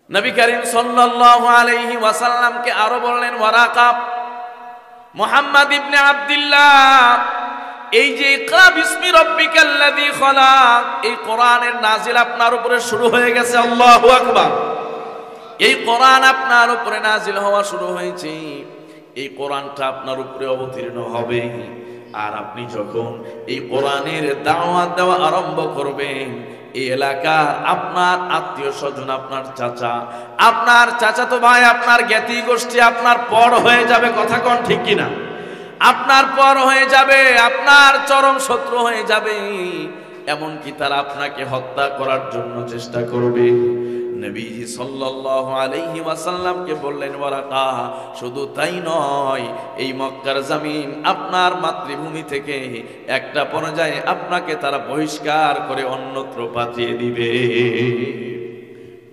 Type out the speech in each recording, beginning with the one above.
নবী করিম সাল্লাল্লাহু আলাইহি ওয়াসাল্লামকে আরো বললেন, ওয়ারাকা মুহাম্মদ ইবনে আব্দুল্লাহ, এই যে ইকরা বিসমি রাব্বিকাল্লাযী খলাক, এই কোরআনের নাজিল আপনার উপরে শুরু হয়ে গেছে। আল্লাহু আকবার। এই কোরআন আপনার উপরে নাজিল হওয়া শুরু হয়েছে। এই কোরআনটা আপনার উপরে অবতীর্ণ হবে। আর আপনি যখন এই কোরআনের দাওয়াত দেওয়া আরম্ভ করবেন, এই এলাকার আপনার আত্মীয় স্বজন, আপনার চাচা, আপনার চাচাতো ভাই, আপনার জ্ঞাতি গোষ্ঠী আপনার পর হয়ে যাবে। কথা কোন ঠিক কিনা? আপনার পর হয়ে যাবে, আপনার চরম শত্রু হয়ে যাবে। এমনকি তারা আপনাকে হত্যা করার জন্য চেষ্টা করবে। নবীজি সাল্লাল্লাহু আলাইহি ওয়াসাল্লামকে বললেন, ওয়ারাকা, শুধু তাই নয়, এই মক্কার জমিন আপনার মাতৃভূমি থেকে একটা পর্যায়ে আপনাকে তারা বহিষ্কার করে অন্যত্র পাঠিয়ে দিবে।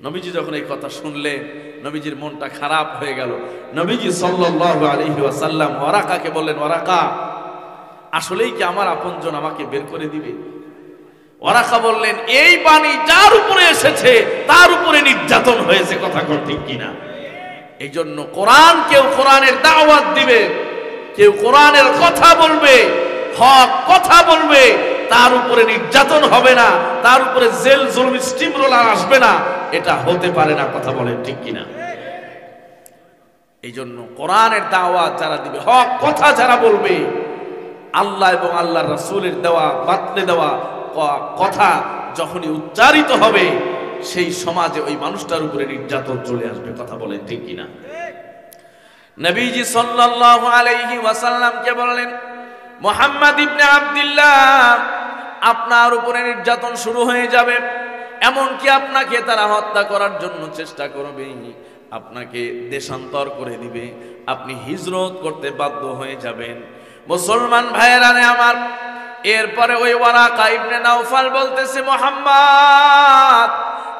নবীজি যখন এই কথা শুনলেন, নবীজির মনটা খারাপ হয়ে গেল। নবীজি সাল্লাল্লাহু আলাইহি ওয়াসাল্লাম ওয়ারাকাকে বললেন, ওয়ারাকা, আসলেই কি আমার আপনজন আমাকে বের করে দিবে? ওয়ারাকা বললেন, এই বাণী যার উপরে এসেছে তার উপরে নির্যাতন হয়েছে। কথা কোন ঠিক কিনা? এই জন্য কোরআন, কেউ কোরআনের দাওয়াত দিবে, কেউ কোরআনের কথা বলবে, হক কথা বলবে, তার উপরে নির্যাতন হবে না, তার উপরে জেল জুলুম স্টিম রোলার আসবে না, এটা হতে পারে না। কথা বলেন ঠিক কিনা? এই জন্য কোরআনের দাওয়াত যারা দিবে, হক কথা যারা বলবে, আল্লাহ এবং আল্লাহর রাসূলের দেওয়া, বাতলে দেওয়া কথা যখনই উচ্চারিত হবে, সেই সমাজে ওই মানুষটার উপরে নির্যাতন চলে আসবে। কথা বলেন ঠিক কিনা? নবীজি সাল্লাল্লাহু আলাইহি ওয়াসাল্লামকে বললেন, মুহাম্মদ ইবনে আব্দুল্লাহ, আপনার উপরে নির্যাতন শুরু হয়ে যাবে। এমনকি আপনাকে তারা হত্যা করার জন্য চেষ্টা করবে, আপনাকে দেশান্তর করে দিবে, আপনি হিজরত করতে বাধ্য হয়ে যাবেন। মুসলমান ভাইয়েরা আমার, এরপরে ওই ওয়ারাকা ইবনে নাওফাল বলতেছে, মুহাম্মদ,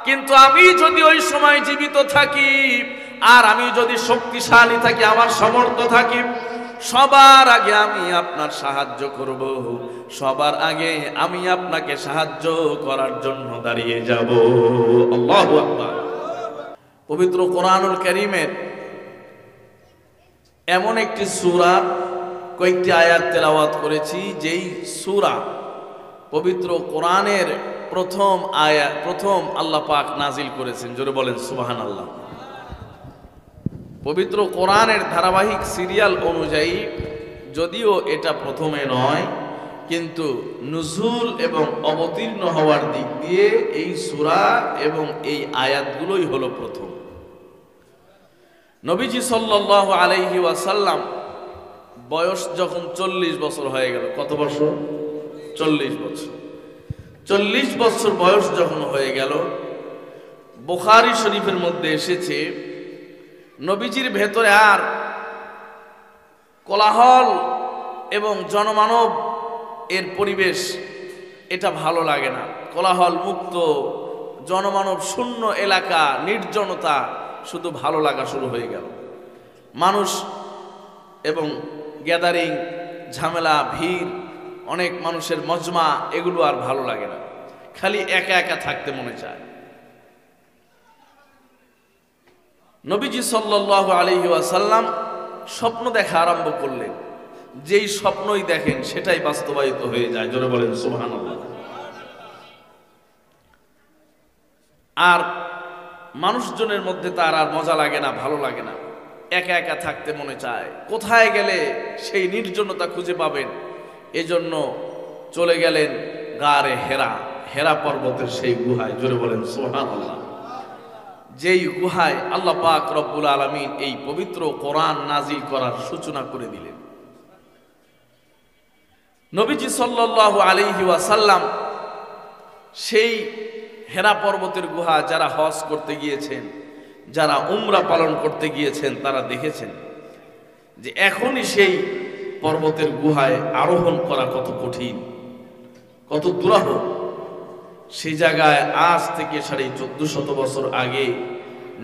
কিন্তু আমি যদি ওই সময় জীবিত থাকি, আর আমি যদি শক্তিশালী থাকি, আমার সামর্থ্য থাকি, সবার আগে আমি আপনার সাহায্য করব, সবার আগে আমি আপনাকে সাহায্য করার জন্য দাঁড়িয়ে যাব। আল্লাহু আকবার। পবিত্র কোরআনুল কারীমের এমন একটি সূরা, কয়েকটি আয়াত তেলাওয়াত করেছি, যেই সূরা পবিত্র কোরআনের প্রথম আল্লাহ পাক নাজিল করেছেন। জোরে বলেন সুবহানাল্লাহ। পবিত্র কোরআনের ধারাবাহিক সিরিয়াল অনুযায়ী যদিও এটা প্রথমে নয়, কিন্তু নুজুল এবং অবতীর্ণ হওয়ার দিক দিয়ে এই সূরা এবং এই আয়াতগুলোই হলো প্রথম। নবীজি সাল্লাল্লাহু আলাইহি ওয়াসাল্লাম বয়স যখন 40 বছর হয়ে গেল, কত বছর? 40 বছর। 40 বছর বয়স যখন হয়ে গেল, বুখারী শরীফের মধ্যে এসেছে, নবীজির ভেতরে আর কোলাহল এবং জনমানব এর পরিবেশ, এটা ভালো লাগে না। কোলাহল মুক্ত, জনমানব শূন্য এলাকা, নির্জনতা, শুধু ভালো লাগা শুরু হয়ে গেল। মানুষ এবং গ্যাদারিং, ঝামেলা, ভিড়, অনেক মানুষের মজমা, এগুলো আর ভালো লাগে না, খালি একা একা থাকতে মনে চায়। নবীজি সাল্লাল্লাহু আলাইহি ওয়াসাল্লাম স্বপ্ন দেখা আরম্ভ করলেন। যেই স্বপ্নই দেখেন সেটাই বাস্তবায়িত হয়ে যায়। জোরে বলেন সুবহানাল্লাহ। আর মানুষজনের মধ্যে তার আর মজা লাগে না, ভালো লাগে না, একা একা থাকতে মনে চায়। কোথায় গেলে সেই নির্জনতা খুঁজে পাবেন, এজন্য চলে গেলেন গারে হেরা, হেরা পর্বতের সেই গুহায়। জোরে বলেন সুবহানাল্লাহ। যেই গুহায় আল্লাহ পাক রব্বুল আলামিন এই পবিত্র কোরআন নাজিল করার সূচনা করে দিলেন। নবীজি সাল্লাল্লাহু আলাইহি ওয়াসাল্লাম সেই হেরা পর্বতের গুহা, যারা হজ করতে গিয়েছেন, যারা উমরা পালন করতে গিয়েছেন, তারা দেখেছেন যে এখনই সেই পর্বতের গুহায় আরোহণ করা কত কঠিন, কত দুরূহ। সেই জায়গায় আজ থেকে 1450 বছর আগে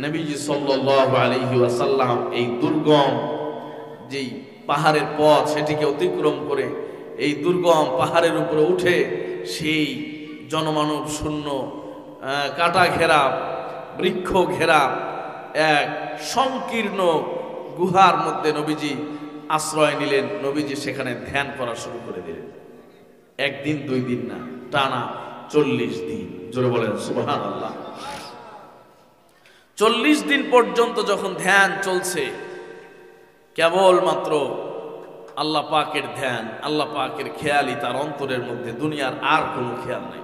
নবীজি সাল্লাল্লাহু আলাইহি ওয়াসাল্লাম এই দুর্গম যেই পাহাড়ের পথ, সেটিকে অতিক্রম করে এই দুর্গম পাহাড়ের উপরে উঠে সেই জনমানব শূন্য, কাটা ঘেরা, বৃক্ষ ঘেরা এক সংকীর্ণ গুহার মধ্যে নবীজি আশ্রয় নিলেন। নবীজি সেখানে ধ্যান করা শুরু করে দিলেন। একদিন দুই দিন না, টানা 40 দিন। জোরে বলেন সুবহানাল্লাহ। 40 দিন পর্যন্ত যখন ধ্যান চলছে, কেবলমাত্র আল্লাহ পাকের ধ্যান, আল্লাহ পাকের খেয়ালই তার অন্তরের মধ্যে, দুনিয়ার আর কোনো খেয়াল নাই।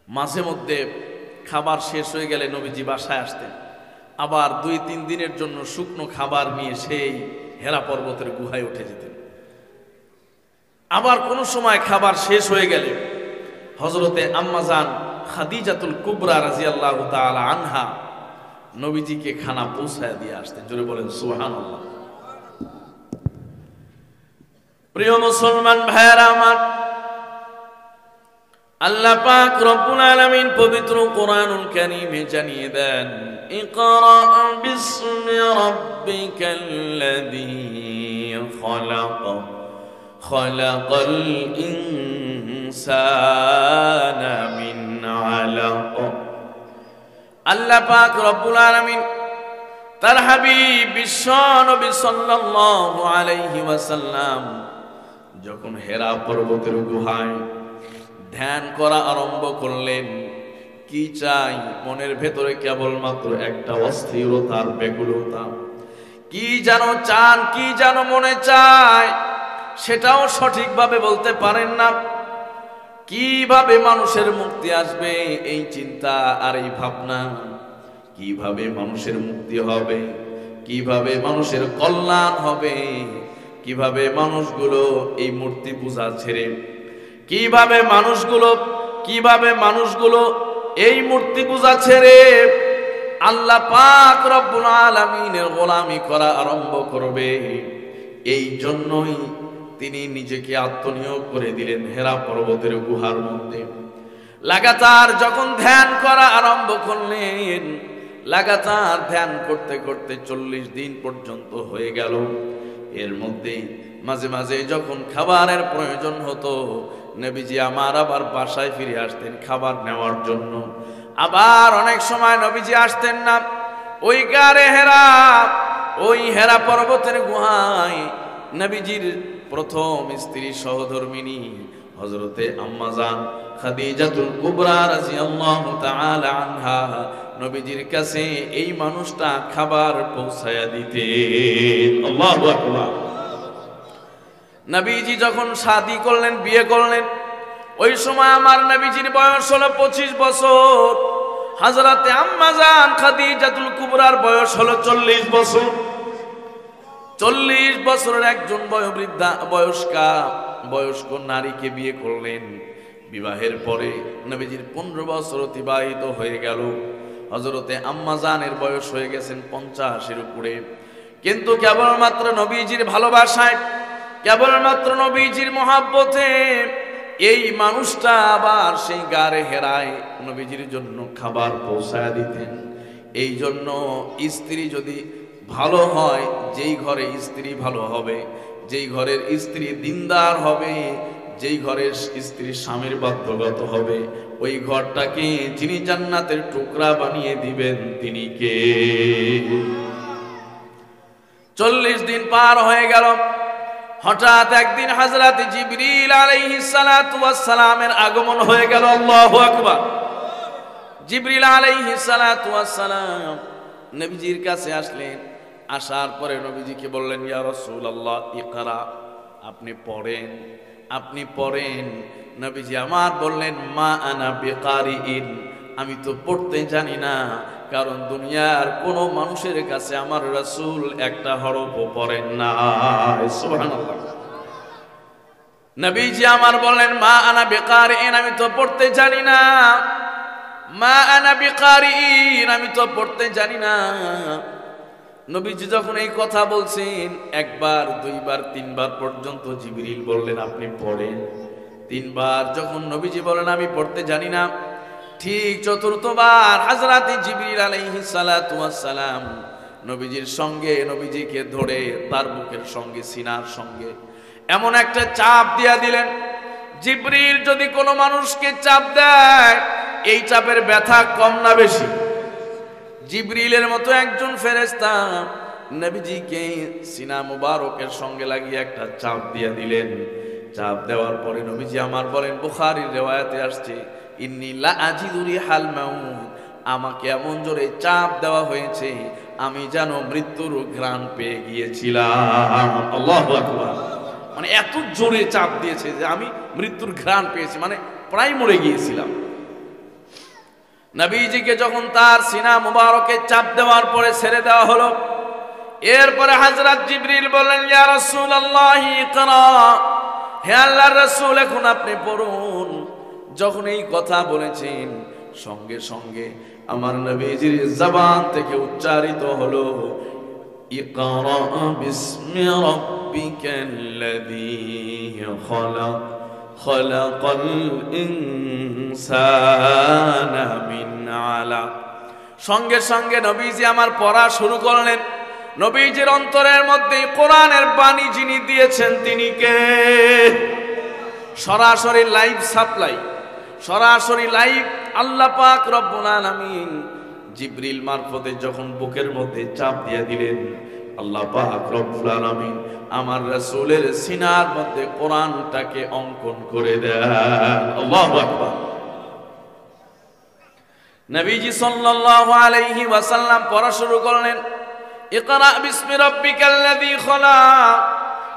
মাঝে মধ্যে খাবার শেষ হয়ে গেলে নবীজি বাসায় আসতেন, আবার 2-3 দিনের জন্য শুকনো খাবার নিয়ে সেই হেরা পর্বতের গুহায় উঠে যেতেন। আবার কোনো সময় খাবার শেষ হয়ে গেলে হযরতে আম্মাজান খাদিজাতুল কুবরা রাদিয়াল্লাহু তাআলা আনহা নবীজিকে খানা পৌঁছায় দিয়ে আসতেন। জোরে বলেন সুবহানাল্লাহ। প্রিয় মুসলমান ভাইয়েরা আমার, আল্লাহ পাক রব্বুল আলামিন পবিত্র কোরআনুল কারীমে জানিয়ে দেন, ইকরা বিসমি রাব্বিকাল্লাযী খলাক খলাকাল ইনসানা মিন আলাক। আল্লাহ পাক রব্বুল আলামিন তার হাবিব বিশ্ব নবী সাল্লাল্লাহু আলাইহি ওয়াসাল্লাম যখন হেরা পর্বতের গুহায় ধ্যান করা আরম্ভ করলেন, কি চাই মনের ভেতরে কেবলমাত্র একটা অস্থিরতার ব্যাকুলতা। কি যেন চান, কি যেন মনে চায়, সেটাও সঠিকভাবে বলতে পারেন না। কিভাবে মানুষের মুক্তি আসবে এই চিন্তা আর এই ভাবনা, কিভাবে মানুষের মুক্তি হবে, কিভাবে মানুষের কল্যাণ হবে, কিভাবে মানুষগুলো এই মূর্তি পূজা ছেড়ে, কিভাবে মানুষগুলো এই মূর্তি পূজা ছেড়ে আল্লাহ পাক রব্বুল আলামিনের গোলামি করা আরম্ভ করবে। এই জন্যই তিনি নিজেকে আত্মনিয়োগ করে দিলেন হেরা পর্বতের গুহার মধ্যে। লাগাতার যখন ধ্যান করা আরম্ভ করলেন, লাগাতার ধ্যান করতে করতে 40 দিন পর্যন্ত হয়ে গেল। এর মধ্যে মাঝে মাঝে যখন খাবারের প্রয়োজন হতো, নবীজি আমার আবার বাসায় ফিরে আসতেন খাবার নেওয়ার জন্য। আবার অনেক সময় নবীজি আসতেন না। ওই গারে হেরা, ওই হেরা পর্বতের গুহায় নবীজির প্রথম স্ত্রী সহধর্মিনী হযরতে আম্মাজান খাদিজাতুল কুবরা রাদিয়াল্লাহু তাআলা আনহা নবীজির কাছে এই মানুষটা খাবার পৌঁছায়া দিতেন। আল্লাহু আকবার। নবীজি যখন শাদী করলেন, বিয়ে করলেন, ওই সময় আমার নবীজির বয়স হলো 25 বছর। হযরতে আম্মাজান খাদিজাতুল কুবরার বয়স হলো 40 বছর। 40 বছরের একজন বয়স্ক নারীকে বিয়ে করলেন। বিবাহের পরে নবীজির 15 বছর অতিবাহিত হয়ে গেল। হযরতে আম্মাজানের বয়স হয়ে গেছেন 50-এর উপরে। কিন্তু কেবলমাত্র নবীজির ভালোবাসায়, কেবলমাত্র নবীজির মহাব্বতে এই মানুষটা আবার সেই গারে হেরায় নবীজির জন্য খাবার পৌঁছায় দিতেন। এই জন্য স্ত্রী যদি ভালো হয়, যেই ঘরে স্ত্রী ভালো হবে, যেই ঘরের স্ত্রী দিনদার হবে, যেই ঘরের স্ত্রী স্বামীর বাধ্যগত হবে, ওই ঘরটাকে যিনি জান্নাতের টুকরা বানিয়ে দিবেন তিনি কে? 40 দিন পার হয়ে গেল। হঠাৎ একদিন হযরত জিবরিল আলাইহিস সালাতু ওয়াস সালামের আগমন হয়ে গেল। আল্লাহু আকবার। জিবরিল আলাইহিস সালাতু ওয়াস সালাম নবীজির কাছে আসলেন। আসার পরে নবীজিকে বললেন, ইয়া রাসূলুল্লাহ ইকরা, আপনি পড়েন, আপনি পড়েন। নবীজি আমার বললেন, মা আনা বিকারিইন, আমি তো পড়তে জানি না, কারণ দুনিয়ার কোন মানুষের কাছে আমার রাসূল একটা হরফও পড়েন না। সুবহানাল্লাহ। নবীজি আমার বললেন, মা আনা বিকারিইন, আমি তো পড়তে জানি না। মা আনা বিকারিইন, আমি তো পড়তে জানি না। নবীজি যখন এই কথা বলছেন, একবার, দুইবার, তিনবার পর্যন্ত জিবরিল বললেন আপনি পড়েন। 3 বার যখন নবীজি বলেন আমি পড়তে জানি না, ঠিক চতুর্থবার হযরত জিবরিল আলাইহিস সালাতু ওয়াস সালাম নবীজির সঙ্গে, নবীজিকে ধরে তার বুকের সঙ্গে, সিনার সঙ্গে এমন একটা চাপ দিয়া দিলেন। জিবরিল যদি কোনো মানুষকে চাপ দেয়, এই চাপের ব্যথা কম না বেশি? জিবরিলের মতো একজন ফেরেশতা নবীজিকে সিনা মুবারকের সঙ্গে লাগিয়ে একটা চাপ দিয়ে দিলেন। চাপ দেওয়ার পরে নবীজি আমার বলেন, বুখারীর রিওয়ায়াতে আসছে, ইন্নী লা আজিদু রিহাল মাউত, আমাকে এমন জোরে চাপ দেওয়া হয়েছে আমি যেন মৃত্যুর ঘ্রাণ পেয়ে গিয়েছিলাম। আল্লাহু আকবার। মানে এত জোরে চাপ দিয়েছে যে আমি মৃত্যুর ঘ্রাণ পেয়েছি, মানে প্রায় মরে গিয়েছিলাম। নবীজিকে যখন তার সিনা মুবারকে চাপ দেওয়ার পরে ছেড়ে দেওয়া হলো, এরপরে হযরত জিবরিল বললেন, ইয়া রাসূলুল্লাহ ইকরা, হে আল্লাহর রাসূল এখন আপনি পড়ুন। যখন এই কথা বলেছেন সঙ্গে সঙ্গে আমার নবীজির জবান থেকে উচ্চারিত হলো, ইকরা বিসমি রাব্বিকাল্লাযী খলাক খলাকাল ইনসানা মিন আলাক। সঙ্গে সঙ্গে নবীজি আমার পড়া শুরু করলেন। নবীজির অন্তরের মধ্যে কোরআনের বাণী যিনি দিয়েছেন তিনি কে? সরাসরি লাইভ সাপ্লাই, সরাসরি লাইভ আল্লাহ পাক রব্বুল আলামিন জিবরিল মারফতে যখন বুকের মধ্যে চাপ দিয়ে দিলেন, আল্লাহ পাক রব্বুল আলামিন আমার রাসূলের সিনার মধ্যে কোরআনটাকে অঙ্কন করে দেন। আল্লাহু আকবার। নবীজি সাল্লাল্লাহু আলাইহি ওয়াসাল্লাম পড়া শুরু করলেন, ইকরা বিসমি রাব্বিকাল্লাযী খলাক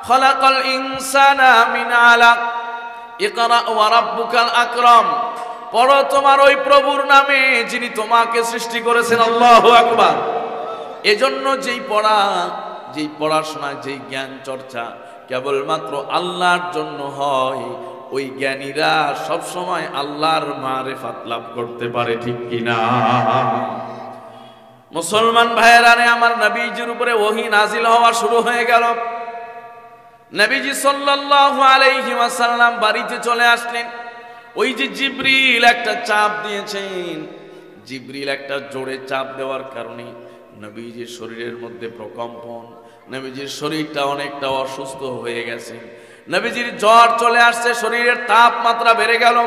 খলাকাল ইনসানা মিন আলাক ইকরা ওয়া রাব্বুকাল আকরাম। পড়ো তোমার ওই প্রভুর নামে যিনি তোমাকে সৃষ্টি করেছেন। আল্লাহু আকবার। এজন্য যেই পড়াশোনা, যেই জ্ঞান চর্চা কেবলমাত্র আল্লাহর জন্য হয়, ওই জ্ঞানীরা সব সময় আল্লাহর মারিফাত লাভ করতে পারে, ঠিক কিনা? মুসলমান ভাইয়েরা, আমার নবীজির উপরে ওহী নাজিল হওয়া শুরু হয়ে গেল। নবীজি সাল্লাল্লাহু আলাইহি ওয়াসাল্লাম বাড়িতে চলে আসলেন। ওই যে জিবরিল একটা চাপ দিয়েছেন, জিবরিল একটা জোরে চাপ দেওয়ার কারণে নবীজির শরীরের মধ্যে প্রকম্পন, নবীজির শরীরটা অনেকটা অসুস্থ হয়ে গেছে। নবীজির জ্বর চলে আসছে, শরীরের তাপমাত্রা বেড়ে গেল।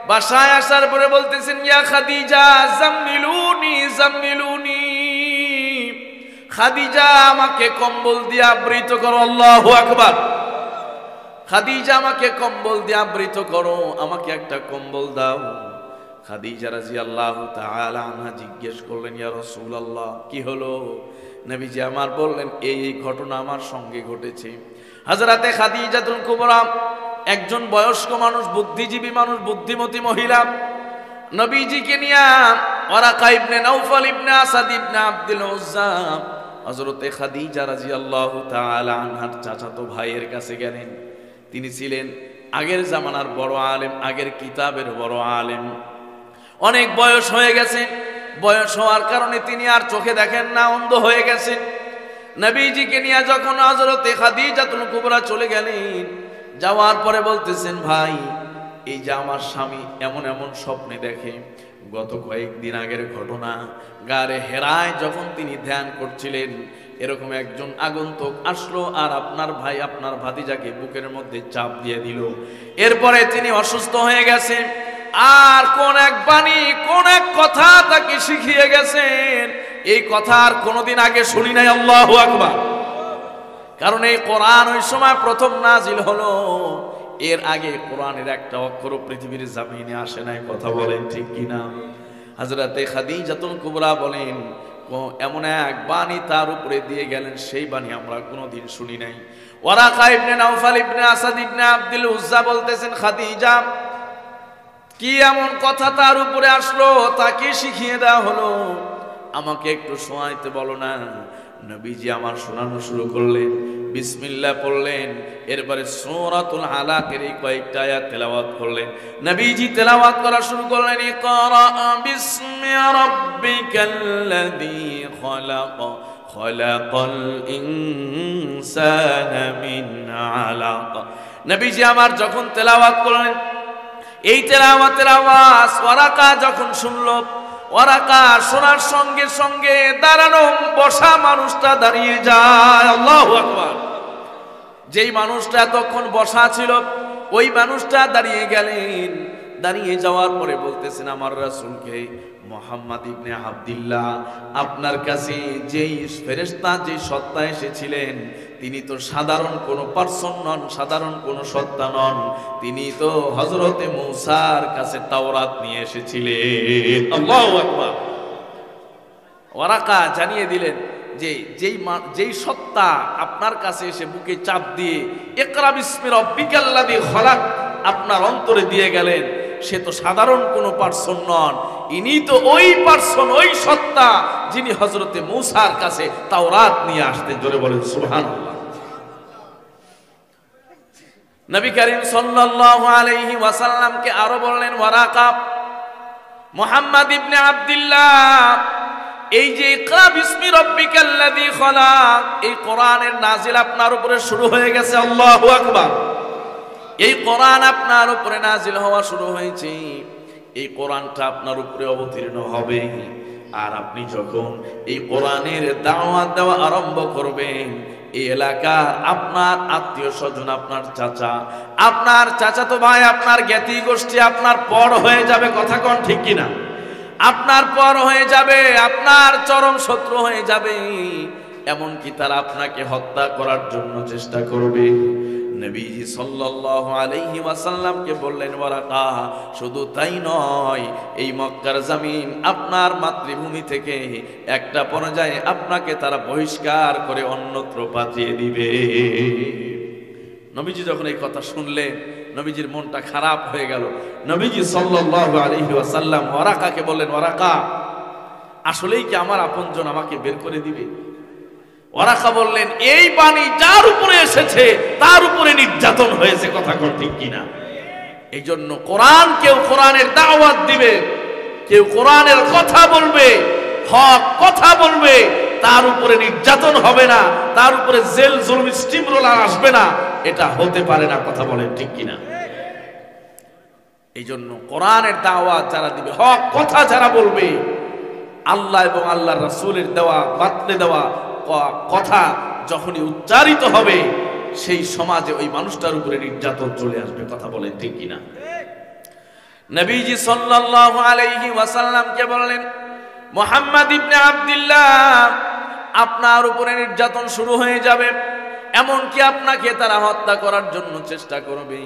বাসায় আসার পরে বলতেছেন, ইয়া খাদিজা জাম্মিলুনি জাম্মিলুনি, খাদিজা আমাকে কম্বল দিয়ে আবৃত করো। আল্লাহু আকবার। খাদিজা আমাকে কম্বল দিয়ে আবৃত করো, আমাকে একটা কম্বল দাও। খাদিজা রাদিয়াল্লাহু তাআলা আনহা জিজ্ঞেস করলেন, ইয়া রাসূলুল্লাহ কি হলো? নবীজি আমার বললেন, এই ঘটনা আমার সঙ্গে ঘটেছে। হযরতে খাদিজাতুল কুবরা একজন বয়স্ক মানুষ, বুদ্ধিজীবী মানুষ, বুদ্ধিমতী মহিলা, নবীজিকে নিয়ে ওয়ারাকা ইবনে নাওফাল ইবনে আসাদ ইবনে আব্দুল উজ্জা হযরতে খাদিজা রাদিয়াল্লাহু তাআলা আনহার চাচাতো ভাইয়ের কাছে গেলেন। তিনি ছিলেন আগের জামানার বড় আলেম, আগের কিতাবের বড় আলেম। অনেক বয়স হয়ে গেছে, বয়স হওয়ার কারণে তিনি আর চোখে দেখেন না, অন্ধ হয়ে গেছেন। নবীজিকে নিয়ে যখন হযরতে খাদিজাতুল কুবরা চলে গেলেন, যাওয়ার পরে বলতেছেন, ভাই এই যে আমার স্বামী এমন এমন স্বপ্নে দেখে। গত কয়েকদিন আগের ঘটনা, গারে হেরায় যখন তিনি ধ্যান করছিলেন, এরকম একজন আগন্তুক আসলো আর আপনার ভাই, আপনার ভাতিজাকে বুকের মধ্যে চাপ দিয়ে দিল। এরপরে তিনি অসুস্থ হয়ে গেছেন। আর কোন এক বাণী, কোন এক কথা তাকে শিখিয়ে গেছেন, এই কথা আর কোনোদিন আগে শুনি নাই। আল্লাহু আকবার। কারণ এই কোরআন ওই সময় প্রথম নাজিল হলো, এর আগে কোরআনের একটা অক্ষর পৃথিবীর জমিনে আসে নাই। কথা বলেন ঠিক কিনা? হযরতে খাদিজাতুল কুবরা বলেন, এমন এক বাণী তার উপরে দিয়ে গেলেন, সেই বাণী আমরা কোনোদিন শুনি নাই। ওয়ারাকা ইবনে নাওফাল ইবনে আসাদ ইবনে আব্দুল উজ্জা বলতেছেন, খাদিজা কি এমন কথা তার উপরে আসলো, তাকে শিখিয়ে দেওয়া হলো, আমাকে একটু শোনাইতে বলো না। নবীজি আমার শোনানো শুরু করলেন, বিসমিল্লাহ পড়লেন, এরপরে সূরাতুল আলাকের এই কয়েকটা আয়াত তেলাওয়াত করলেন। নবীজি তেলাওয়াত করা শুরু করলেন, ইকরা বিসমি রাব্বিকাল্লাযী খলাক খলাকাল ইনসানা মিন আলাক। নবীজি আমার যখন তেলাওয়াত করলেন, এই তেলাওয়াতের আওয়াজ ওয়ারাকা যখন শুনল, ওয়ারাকা শোনার সঙ্গে সঙ্গে দাঁড়ানো বসা মানুষটা দাঁড়িয়ে যায়। আল্লাহু আকবার। যেই মানুষটা এতক্ষণ বসা ছিল, ওই মানুষটা দাঁড়িয়ে গেলেন। দাঁড়িয়ে যাওয়ার পরে বলতেছেন, আমার রাসূলকে মুহাম্মদ ইবনে আব্দুল্লাহ, আপনার কাছে যেই ফেরেশতা যেই সত্তা এসেছিলেন তিনি তো সাধারণ কোনো পার্সন নন, সাধারণ কোনো সত্তা নন, তিনি তো হযরতে মূসার কাছে তাওরাত নিয়ে এসেছিলেন। আল্লাহু আকবার। ওয়ারাকা জানিয়ে দিলেন যে যেই সত্তা আপনার কাছে এসে বুকে চাপ দিয়ে ইকরা বিসমি রাব্বিকাল্লাযী খলাক আপনার অন্তরে দিয়ে গেলেন, সে তো সাধারণ কোনো পার্সন নন, ইনি তো ওই পার্সন, ওই সত্তা যিনি হযরতে মূসার কাছে তাওরাত নিয়ে আসতেন। জোরে বলেন সুবহানাল্লাহ। নবী করিম সাল্লাল্লাহু আলাইহি ওয়াসাল্লামকে আরো বললেন, ওয়ারাকা, মুহাম্মদ ইবনে আব্দুল্লাহ, এই যে ইকরা বিসমি রাব্বিকাল্লাযী খলাক, এই কোরআনের নাজিল আপনার উপরে শুরু হয়ে গেছে। আল্লাহু আকবার। এই কোরআন আপনার উপরে নাজিল হওয়া শুরু হয়েছে, এই কোরআনটা আপনার উপরে অবতীর্ণ হবে। আর আপনি যখন এই কোরআনের দাওয়াত দেওয়া আরম্ভ করবেন, এই এলাকার আপনার আত্মীয় স্বজন, আপনার চাচা, আপনার চাচাতো ভাই, আপনার জ্ঞাতি গোষ্ঠী আপনার পর হয়ে যাবে। কথা কোন ঠিক কিনা? আপনার পর হয়ে যাবে, আপনার চরম শত্রু হয়ে যাবে, এমনকি তারা আপনাকে হত্যা করার জন্য চেষ্টা করবে। নবীজি সাল্লাল্লাহু আলাইহি ওয়াসাল্লামকে বললেন, ওয়ারাকা, শুধু তাই নয়, এই মক্কার জমিন আপনার মাতৃভূমি থেকে একটা পর্যায়ে আপনাকে তারা বহিষ্কার করে অন্যত্র পাঠিয়ে দিবে। নবীজি যখন এই কথা শুনলেন, নবীজির মনটা খারাপ হয়ে গেল। নবীজি সাল্লাল্লাহু আলাইহি ওয়াসাল্লাম ওয়ারাকাকে বললেন, ওয়ারাকা, আসলেই কি আমার আপনজন আমাকে বের করে দিবে? ওয়ারাকা বললেন, এই বাণী যার উপরে এসেছে তার উপরে নির্যাতন হয়েছে। কথা কোন ঠিক কিনা? এই জন্য কেউ কোরআনের দাওয়াত দিবে, কেউ কোরআনের কথা বলবে, হক কথা বলবে, তার উপরে নির্যাতন হবে না, তার উপরে জেল জুলুম স্টিম রোলার আসবে না, এটা হতে পারে না। কথা বলেন ঠিক কিনা? এই জন্য কোরআনের দাওয়াত যারা দিবে, হক কথা যারা বলবে, আল্লাহ এবং আল্লাহর রাসূলের দেওয়া বাতলে দেওয়া কথা যখনই উচ্চারিত হবে, সেই সমাজে ওই মানুষটার উপরে নির্যাতন চলে আসবে। কথা বলেন ঠিক কিনা? নবীজি সাল্লাল্লাহু আলাইহি ওয়াসাল্লামকে বললেন, মুহাম্মদ ইবনে আব্দুল্লাহ, আপনার উপরে নির্যাতন শুরু হয়ে যাবে, এমনকি আপনাকে তারা হত্যা করার জন্য চেষ্টা করবে,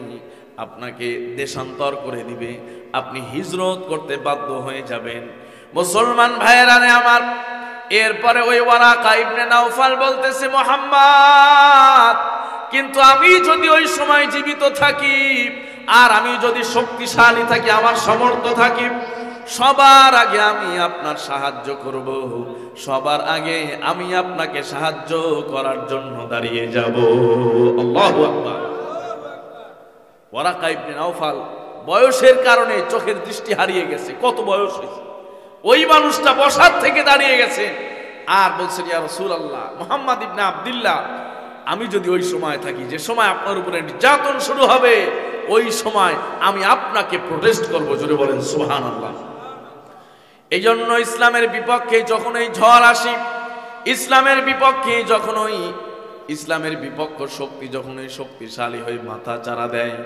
আপনাকে দেশান্তর করে দিবে, আপনি হিজরত করতে বাধ্য হয়ে যাবেন। মুসলমান ভাইয়েরা আমার, এরপরে ওই ওয়ারাকা ইবনে নাওফাল বলতেছে, মুহাম্মদ, কিন্তু আমি যদি ওই সময় জীবিত থাকি, আর আমি যদি শক্তিশালী থাকি, আমার সামর্থ্য থাকি, সবার আগে আমি আপনার সাহায্য করব, সবার আগে আমি আপনাকে সাহায্য করার জন্য দাঁড়িয়ে যাব। আল্লাহু আকবার। ওয়ারাকা ইবনে নাওফাল বয়সের কারণে চোখের দৃষ্টি হারিয়ে গেছে। কত বয়স হয়েছে, ওই মানুষটা বসার থেকে দাঁড়িয়ে গেছে আর বলছেন, ইয়া রাসূলুল্লাহ, মুহাম্মদ ইবনে আব্দুল্লাহ, আমি যদি ওই সময় থাকি, যে সময় আপনার উপরে নির্যাতন শুরু হবে, ওই সময় আমি আপনাকে প্রোটেস্ট করব। জোরে বলেন সুবহানাল্লাহ। এই জন্য ইসলামের বিপক্ষে যখন এই ঝড় আসে, ইসলামের বিপক্ষে যখন ইসলামের বিপক্ষ শক্তি যখন এই শক্তিশালী হয়ে মাথা চারা দেয়,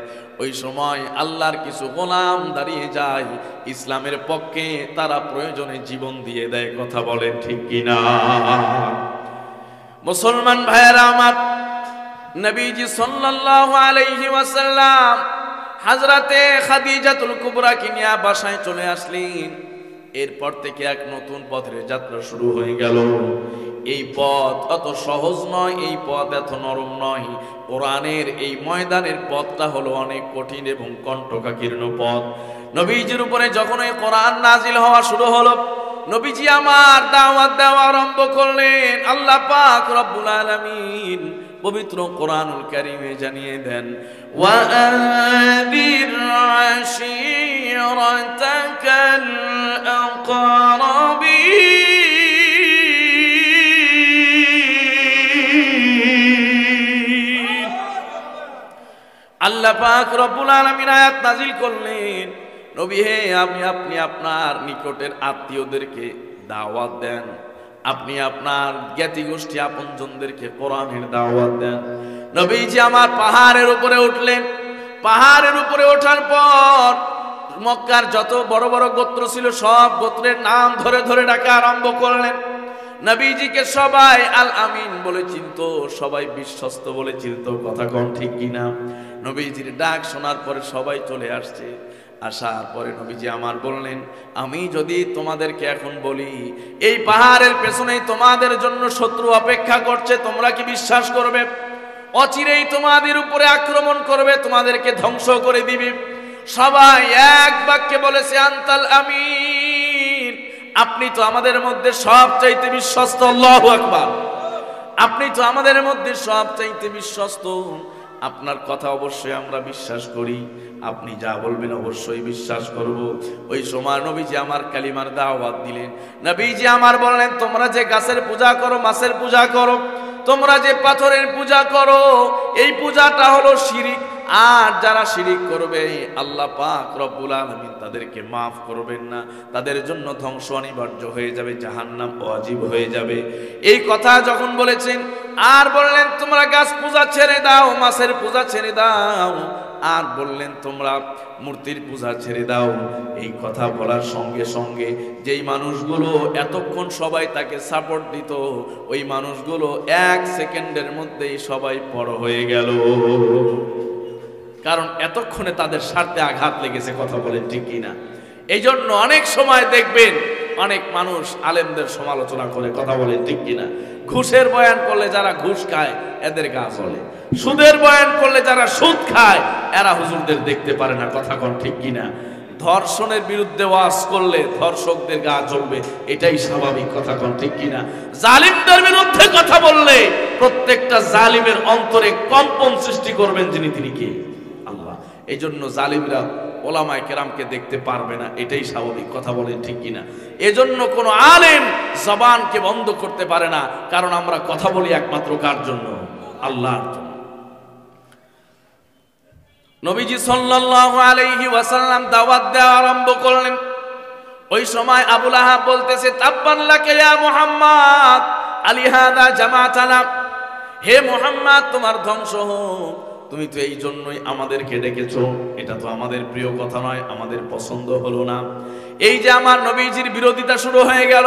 ওই সময় আল্লাহর কিছু গোলাম দাঁড়িয়ে যায় ইসলামের পক্ষে, তারা প্রয়োজনে জীবন দিয়ে দেয়। কথা বলেন ঠিক কিনা? মুসলমান ভাইয়েরা আমার, নবীজি সাল্লাল্লাহু আলাইহি ওয়াসাল্লাম হযরতে খাদিজাতুল কুবরাকে নিয়ে বাসায় চলে আসলেন। এরপর থেকে এক নতুন পথের যাত্রা শুরু হয়ে গেল। এই পথ অত সহজ নয়, এই পথ এত নরম নয়। কোরআনের এই ময়দানের পথটা হলো অনেক কঠিন এবং কণ্টকাকীর্ণ পথ। নবীজির উপরে যখন এই কোরআন নাজিল হওয়া শুরু হলো, নবীজি আমার দাওয়াত দেওয়া আরম্ভ করলেন। আল্লাহ পাক রব্বুল আলামিন পবিত্র কোরআনুল কারীমে জানিয়ে দেন, ওয়া আনদির আশীরাতাকাল আকরাবিন। আল্লাহ পাক রব্বুল আলামিন আয়াত নাজিল করলেন, নবী হে, আপনি আপনার নিকটের আত্মীয়দেরকে দাওয়াত দেন, আপনি আপনার জ্ঞাতি গোষ্ঠী আপনজনদেরকে কোরআনের দাওয়াত দেন। নবীজি আমার পাহাড়ের উপরে উঠলেন। পাহাড়ের উপরে ওঠার পর মক্কার যত বড় বড় গোত্র ছিল সব গোত্রের নাম ধরে ধরে ডাকা আরম্ভ করলেন। নবীজিকে সবাই আল আমিন বলে চিনতো, সবাই বিশ্বস্ত বলে চিনতো। কথা কোন ঠিক কিনা? নবীজির ডাক শোনার পরে সবাই চলে আসছে। আসার পরে নবীজি আমার বললেন, আমি যদি তোমাদেরকে এখন বলি এই পাহাড়ের পেছনেই তোমাদের জন্য শত্রু অপেক্ষা করছে, তোমরা কি বিশ্বাস করবে? অচিরেই তোমাদের উপরে আক্রমণ করবে, তোমাদেরকে ধ্বংস করে দিবে। সবাই এক বাক্যে বলেছে আনতাল আমিন, আপনি তো আমাদের মধ্যে সবচাইতে বিশ্বস্ত। আল্লাহু আকবার। আপনি তো আমাদের মধ্যে সবচাইতে বিশ্বস্ত, আপনার কথা অবশ্যই আমরা বিশ্বাস করি, আপনি যা বলবেন অবশ্যই বিশ্বাস করব। ওই সময় নবীজি আমার কালিমার দাওয়াত দিলেন। নবীজি আমার বললেন, তোমরা যে গাছের পূজা করো, মাছের পূজা করো, তোমরা যে পাথরের পূজা করো, এই পূজাটা হলো শিরিক। আর যারা শিরিক করবে আল্লাহ পাক রব্বুল আলামিন তাদেরকে মাফ করবেন না, তাদের জন্য ধ্বংস অনিবার্য হয়ে যাবে, জাহান্নাম ওয়াজিব হয়ে যাবে। এই কথা যখন বলেছেন আর বললেন তোমরা গাছ পূজা ছেড়ে দাও, মাছের পূজা ছেড়ে দাও, আর বললেন তোমরা মূর্তির পূজা ছেড়ে দাও। এই কথা বলার সঙ্গে সঙ্গে যেই মানুষগুলো এতক্ষণ সবাই তাকে সাপোর্ট দিত, ওই মানুষগুলো এক সেকেন্ডের মধ্যেই সবাই পর হয়ে গেল। কারণ এতক্ষণে তাদের স্বার্থে আঘাত লেগেছে। কথা বলেন ঠিক কিনা? এই জন্য অনেক সময় দেখবেন অনেক মানুষ আলেমদের সমালোচনা করে। কথা বলেন ঠিক কিনা? ঘুষের বয়ান করলে যারা ঘুষ খায় এদের গা জ্বলে, সুদের বয়ান করলে যারা সুদ খায় এরা হুজুরদের দেখতে পারে না। কথা কোন ঠিক কিনা? ধর্ষণের বিরুদ্ধে ওয়াজ করলে ধর্ষকদের গা জ্বলবে, এটাই স্বাভাবিক। কথা কোন ঠিক কিনা? জালিমদের বিরুদ্ধে কথা বললে প্রত্যেকটা জালিমের অন্তরে কম্পন সৃষ্টি করবেন যিনি, তিনি কে? আল্লাহ। এই জন্য জালিমরা ওলামায়ে কেরামকে দেখতে পারবে না, এটাই স্বাভাবিক। কথা বলেন ঠিক কিনা? এজন্য কোনো আলেম জবানকে বন্ধ করতে পারে না, কারণ আমরা কথা বলি একমাত্র কার জন্য? আল্লাহর জন্য। নবীজি সাল্লাল্লাহু আলাইহি ওয়াসাল্লাম দাওয়াত দেওয়া আরম্ভ করলেন। ওই সময় আবু লাহাব বলতেছে, তাব্বান লাকা ইয়া মুহাম্মদ আলিহাদা জামাতানা, হে মুহাম্মদ তোমার ধ্বংস হোক, তুমি তো এই জন্যই আমাদেরকে ডেকেছো। এটা তো আমাদের প্রিয় কথা নয়, আমাদের পছন্দ হলো না। এই যে আমার নবীজির বিরোধিতা শুরু হয়ে গেল,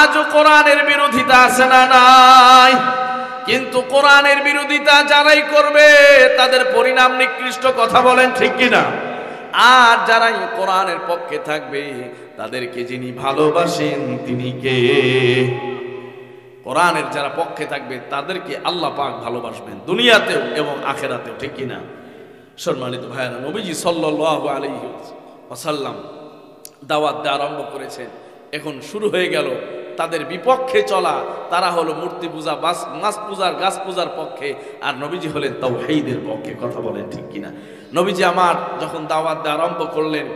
আজও কোরআনের বিরোধিতা আছে না নাই? কিন্তু কোরআনের বিরোধিতা যারাই করবে তাদের পরিণাম নিকৃষ্ট। কথা বলেন ঠিক কিনা? আর যারাই কোরআনের পক্ষে থাকবে তাদেরকে যিনি ভালোবাসেন তিনি কে? কোরআনের যারা পক্ষে থাকবে তাদেরকে আল্লাহ পাক ভালোবাসবেন দুনিয়াতেও এবং আখেরাতেও। ঠিক কিনা? সম্মানিত ভাইয়েরা, নবীজি সাল্লাল্লাহু আলাইহি ওয়াসাল্লাম দাওয়াত দেওয়া আরম্ভ করেছেন। এখন শুরু হয়ে গেল তাদের বিপক্ষে চলা। তারা হলো মূর্তি পূজা, মাছ পূজার, গাছ পূজার পক্ষে, আর নবীজি হলেন তাওহীদের পক্ষে। কথা বলেন ঠিক কিনা? নবীজি আমার যখন দাওয়াত দেওয়া আরম্ভ করলেন,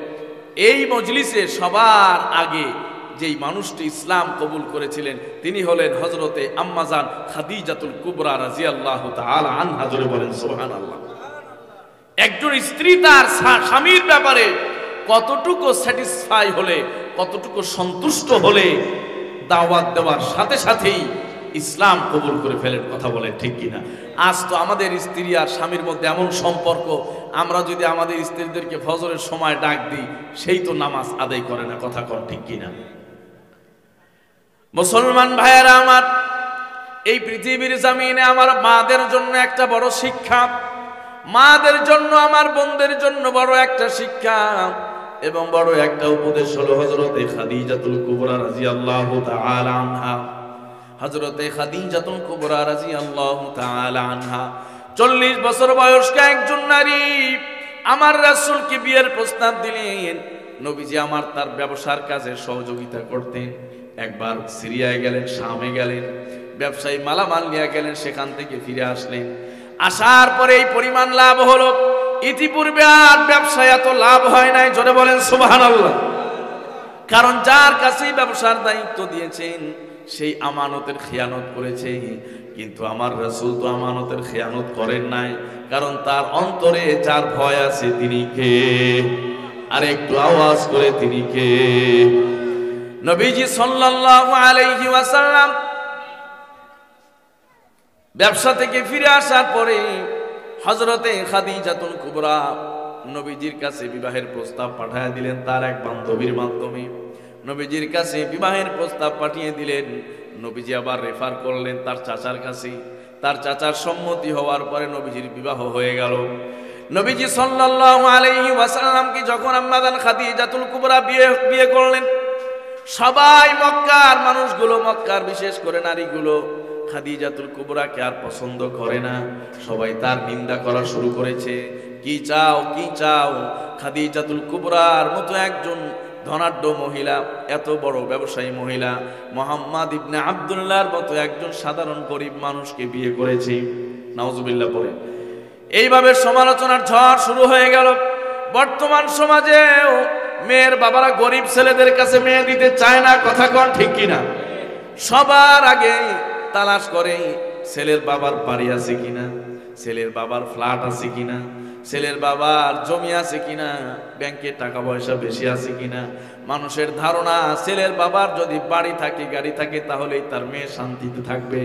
এই মজলিসে সবার আগে যেই মানুষটি ইসলাম কবুল করেছিলেন তিনি হলেন হযরতে আম্মাজান খাদিজাতুল কুবরা রাদিয়াল্লাহু তাআলা আনহা। জোরে বলেন সুবহানাল্লাহ। একজন স্ত্রী তার স্বামীর ব্যাপারে কতটুকু স্যাটিসফাই হলে, কতটুকু সন্তুষ্ট হলে দাওয়াত দেওয়ার সাথে সাথেই ইসলাম কবুল করে ফেলেন। কথা বলেন ঠিক কিনা? আজ তো আমাদের স্ত্রী আর স্বামীর মধ্যে এমন সম্পর্ক, আমরা যদি আমাদের স্ত্রীদেরকে ফজরের সময় ডাক দিই সেই তো নামাজ আদায় করে না। কথা কন ঠিক কিনা? মুসলমান ভাইয়েরা আমার, এই পৃথিবীর জমিনে আমার মাদের জন্য একটা বড় শিক্ষা, মাদের জন্য, আমার বোনদের জন্য বড় একটা শিক্ষা এবং বড় একটা উপদেশ হলো হযরতে খাদিজাতুল কুবরা রাদিয়াল্লাহু তাআলা আনহা। হযরতে খাদিজাতুল কুবরা রাদিয়াল্লাহু তাআলা আনহা 40 বছর বয়স্ক একজন নারী আমার রাসূলকে বিয়ের প্রস্তাব দিলেন। নবীজি আমার তার ব্যবসার কাজে সহযোগিতা করতেন। একবার সিরিয়ায় গেলেন, শামে গেলেন, ব্যবসায়ী মালামাল নিয়ে গেলেন, সেখান থেকে ফিরে আসলেন। আসার পরে এই পরিমাণ লাভ হলো, ইতিপূর্বে আর ব্যবসায় এত লাভ হয় নাই। জোরে বলেন সুবহানাল্লাহ। কারণ যার কাছেই ব্যবসার দায়িত্ব দিয়েছেন সেই আমানতের খেয়ানত করেছে। কিন্তু আমার রাসূল তো আমানতের খেয়ানত করেন নাই, কারণ তার অন্তরে যার ভয় আছে তিনি কে? আর একটু আওয়াজ করে তিনি কে? নবীজি সাল্লাল্লাহু আলাইহি ওয়াসাল্লাম ব্যবসা থেকে ফিরে আসার পরে হযরতে খাদিজাতুল কুবরা নবীজির কাছে বিবাহের প্রস্তাব পাঠিয়ে দিলেন তার এক বান্ধবীর মাধ্যমে। নবীজির কাছে বিবাহের প্রস্তাব পাঠিয়ে দিলেন। নবীজি আবার রেফার করলেন তার চাচার কাছে। তার চাচার সম্মতি হওয়ার পরে নবীজির বিবাহ হয়ে গেল। নবীজি সাল্লাল্লাহু আলাইহি ওয়াসাল্লামকে যখন আম্মাদান খাদিজাতুল কুবরা বিয়ে করলেন, সবাই মক্কার মানুষগুলো, মক্কার বিশেষ করে নারীগুলো খাদিজাতুল কুবরাকে আর পছন্দ করে না। সবাই তার নিন্দা করা শুরু করেছে। কি চাও, কি চাও? খাদিজাতুল কুবরার মতো একজন ধনাঢ্য মহিলা, এত বড় ব্যবসায়ী মহিলা, মুহাম্মদ ইবনে আব্দুল্লাহর মতো একজন সাধারণ গরিব মানুষকে বিয়ে করেছে। নাউজুবিল্লাহ পড়ে। এইভাবে সমালোচনার ঝড় শুরু হয়ে গেল। বর্তমান সমাজেও মেয়ের বাবারা গরিব ছেলেদের কাছে মেয়ে দিতে চায় না, কথা কোন ঠিক কিনা? সবার আগে তালাশ করে ছেলের বাবার বাড়ি আছে কিনা, ছেলের বাবার ফ্ল্যাট আছে কিনা, ছেলের বাবার জমি আছে কিনা, ব্যাংকে টাকা পয়সা বেশি আছে কিনা। মানুষের ধারণা ছেলের বাবার যদি বাড়ি থাকে, গাড়ি থাকে, তাহলেই তার মেয়ে শান্তিতে থাকবে।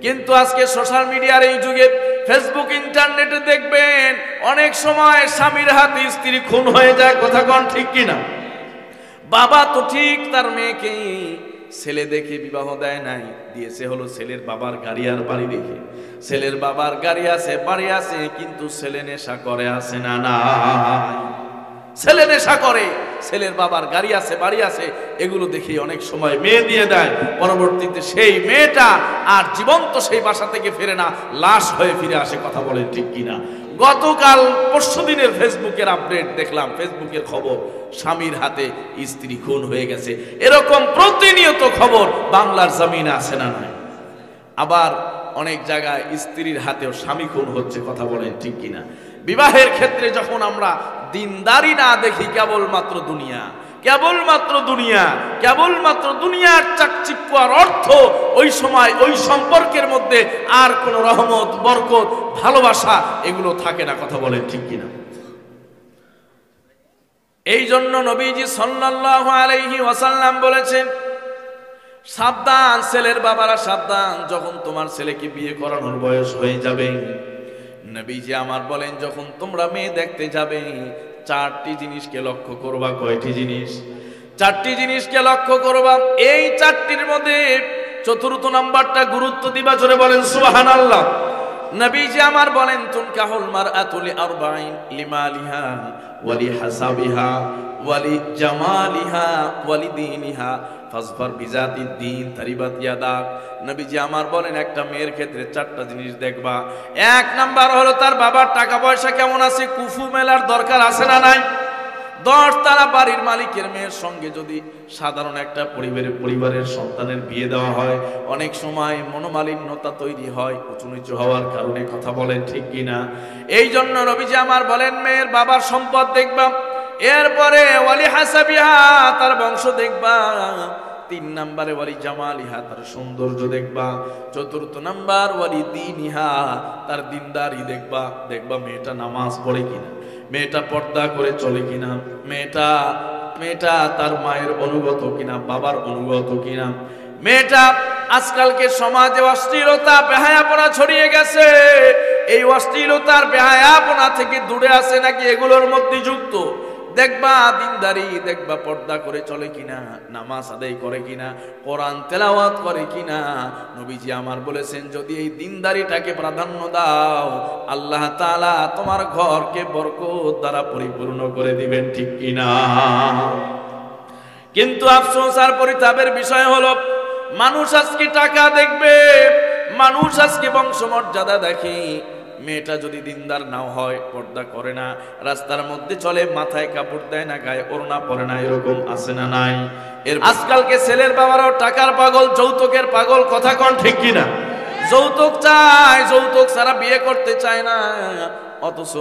কিন্তু আজকে সোশ্যাল মিডিয়ার এই যুগে, ফেসবুক, ইন্টারনেটে দেখবেন অনেক সময় স্বামীর হাতে স্ত্রী খুন হয়ে যায়, কথা কোন ঠিক কিনা? বাবা তো ঠিক তার মেয়েকে ছেলে দেখে বিবাহ দেয় নাই, দিয়েছে হলো ছেলের বাবার গাড়ি আর বাড়ি দেখে। ছেলের বাবার গাড়ি আছে, বাড়ি আছে, কিন্তু ছেলে নেশা করে আছে না নাই? ছেলে নেশা করে, ছেলের বাবার গাড়ি আছে, বাড়ি আছে, এগুলো দেখে অনেক সময় মেয়ে দিয়ে দেয়। পরবর্তীতে সেই মেয়েটা আর জীবন্ত সেই বাসা থেকে ফেরে না, লাশ হয়ে ফিরে আসে, কথা বলেন ঠিক কিনা? গতকাল পরশুদিনের ফেসবুকের আপডেট দেখলাম, ফেসবুকের খবর, স্বামীর হাতে স্ত্রী খুন হয়ে গেছে। এরকম প্রতিনিয়ত খবর বাংলার জমিনে আছে না নাই? আবার অনেক জায়গায় স্ত্রীর হাতেও স্বামী খুন হচ্ছে, কথা বলেন ঠিক কিনা? বিবাহের ক্ষেত্রে যখন আমরা দিনদারি না দেখি, কেবলমাত্র দুনিয়া, কেবলমাত্র দুনিয়া, কেবলমাত্র দুনিয়ার চাকচিক্য আর অর্থ, ওই সময় ওই সম্পর্কের মধ্যে আর কোনো রহমত, বরকত, ভালোবাসা এগুলো থাকে না, কথা বলেন ঠিক কিনা? এই জন্য নবীজি সাল্লাল্লাহু আলাইহি ওয়াসাল্লাম বলেছেন, সাবধান ছেলের বাবারা, সাবধান, যখন তোমার ছেলেকে বিয়ে করানোর বয়স হয়ে যাবে, নবীজি আমার বলেন, যখন তোমরা মেয়ে দেখতে যাবে, চারটি জিনিসকে লক্ষ্য করবা। কয়টি জিনিস? চারটি জিনিসকে লক্ষ্য করবা। এই চারটির মধ্যে চতুর্থ নাম্বারটা গুরুত্ব দিবা, জোরে বলেন সুবহানাল্লাহ। নবীজি আমার বলেন, তুনকাহুল মারআতু লিআরবাইন, লিমালিহা ওয়ালি হাসাবিহা ওয়ালি জামালিহা ওয়ালি দীনিহা ফাজফার বিজাতিদ দ্বীন তারিবাত ইয়াদাক। নবীজি আমার বলেন, একটা মেয়ের ক্ষেত্রে চারটা জিনিস দেখবা। এক নাম্বার হলো তার বাবার টাকা পয়সা কেমন আছে, কুফু মেলার দরকার আছে না নাই? 10 তালা বাড়ির মালিকের মেয়ের সঙ্গে যদি সাধারণ একটা পরিবারের সন্তানের বিয়ে দেওয়া হয়, অনেক সময় মনোমালিন্যতা তৈরি হয় উঁচু নিচু হওয়ার কারণে, কথা বলেন ঠিক কিনা? এই জন্য নবীজি আমার বলেন, মেয়ের বাবার সম্পদ দেখবা, এরপরে ওয়ালি হাসাবিহা, তার বংশ দেখবা, 3 নাম্বারে ওয়ালি জামালিহা, তার সৌন্দর্য দেখবা, 4th নাম্বার ওয়ালি দীনিহা, তার দিনদারি দেখবা। দেখবা মেয়েটা নামাজ পড়ে কিনা, মেয়েটা পর্দা করে চলে কিনা, মেয়েটা তার মায়ের অনুগত কিনা, বাবার অনুগত কিনা, মেয়েটা আজকালকে সমাজে অশ্লীলতা, বেহায়াপনা ছড়িয়ে গেছে, এই অশ্লীলতার বেহায়াপনা থেকে দূরে আছে নাকি এগুলোর মধ্যে যুক্ত। দেখবা দিনদারি, দেখবা পর্দা করে চলে কিনা, নামাজ আদায় করে কিনা, কোরআন তেলাওয়াত করে কিনা। নবীজি আমার বলেছেন, যদি এই দিনদারিটাকে প্রাধান্য দাও, আল্লাহ তাআলা তোমার ঘরকে বরকত দ্বারা পরিপূর্ণ করে দিবেন, ঠিক কিনা? কিন্তু আফসোস আর পরিতাপের বিষয় হলো, মানুষ আজকে টাকা দেখবে, মানুষ আজকে বংশমর্যাদা দেখে। মেয়েটা যদি দিনদার নাও হয়, পর্দা করে না, রাস্তার মধ্যে চলে, মাথায় কাপড় দেয় না, গায়ে ওড়না পরে না, এরকম আছে না নাই? আজকালকে ছেলের বাবারাও টাকার পাগল, যৌতুকের পাগল, কথা কোন ঠিক কিনা? যৌতুক চায়, যৌতুক ছাড়া বিয়ে করতে চায় না। অথচ